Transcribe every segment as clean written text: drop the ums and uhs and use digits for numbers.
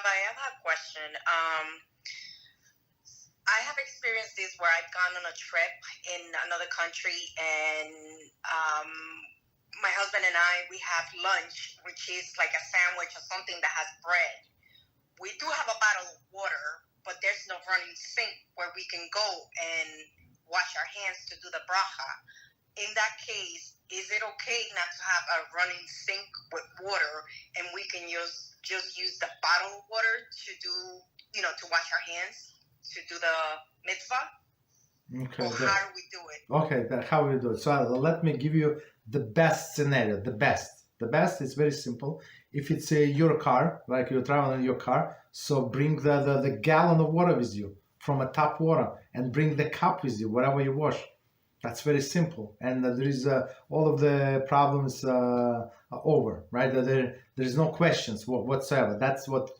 Rabbi, I have a question. I have experienced this where I've gone on a trip in another country, and my husband and I, we have lunch, which is like a sandwich or something that has bread. We do have a bottle of water, but there's no running sink where we can go and wash our hands to do the bracha. In that case, is it okay not to have a running sink with water, and we can just use the bottle of water to do, to wash our hands, to do the mitzvah? Okay. Or how do we do it? Okay, how we do it. So let me give you the best scenario. The best is very simple. If it's your car, like you're traveling in your car, so bring the gallon of water with you from a tap water, and bring the cup with you wherever you wash. That's very simple, and there is all of the problems over, right? There is no questions whatsoever. That's what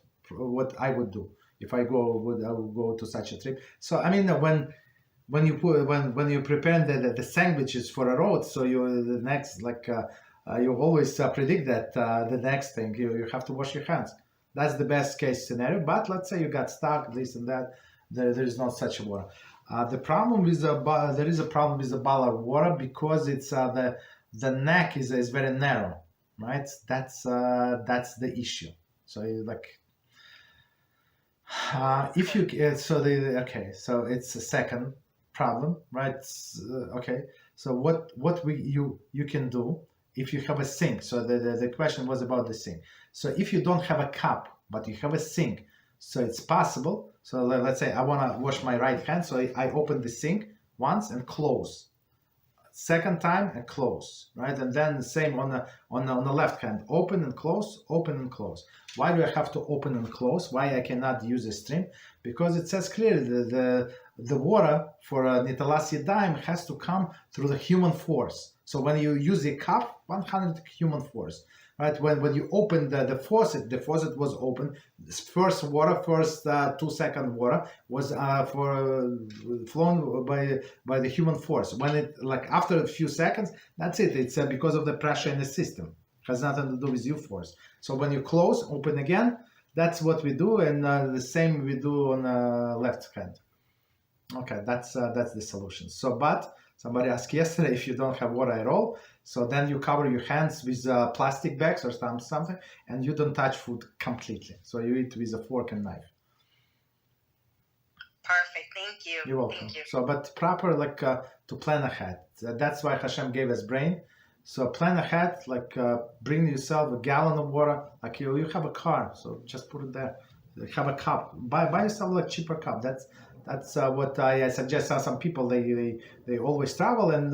I would do if I would go to such a trip. So I mean, when you prepare the sandwiches for a road, so the next you always predict that the next thing you have to wash your hands. That's the best case scenario. But let's say you got stuck, this and that. There is not such a water. The problem is there is a problem with the bottle of water because it's the neck is very narrow, right? That's the issue. So if you so it's a second problem, right? Okay. So what you can do if you have a sink. So the question was about the sink. So if you don't have a cup but you have a sink, so it's possible. So let's say I want to wash my right hand, so I open the sink once and close. Second time and close, right? And then the same on the left hand, open and close, open and close. Why do I have to open and close? Why I cannot use a stream? Because it says clearly the water for Netilas Yadayim has to come through the human force. So when you use a cup, 100 human force. Right, when you open the faucet was open. First 2 second water was flown by the human force. When it after a few seconds, that's it. It's because of the pressure in the system. It has nothing to do with you force. So when you close, open again. That's what we do, and the same we do on the left hand. Okay, that's the solution. So, but somebody asked yesterday if you don't have water at all, so then you cover your hands with plastic bags or something, and you don't touch food completely. So you eat with a fork and knife. Perfect. Thank you. You're welcome. Thank you. So, but proper to plan ahead. That's why HaShem gave us brain. So plan ahead, bring yourself a gallon of water. Like you have a car, so just put it there. Have a cup. Buy yourself a cheaper cup. That's what I suggest. Some people they always travel and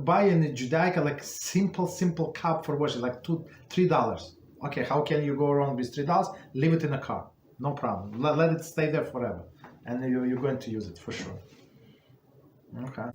buy in Judaica simple cup for washing, $3. Okay, how can you go wrong with $3? Leave it in a car, no problem. Let it stay there forever, and you're going to use it for sure. Okay.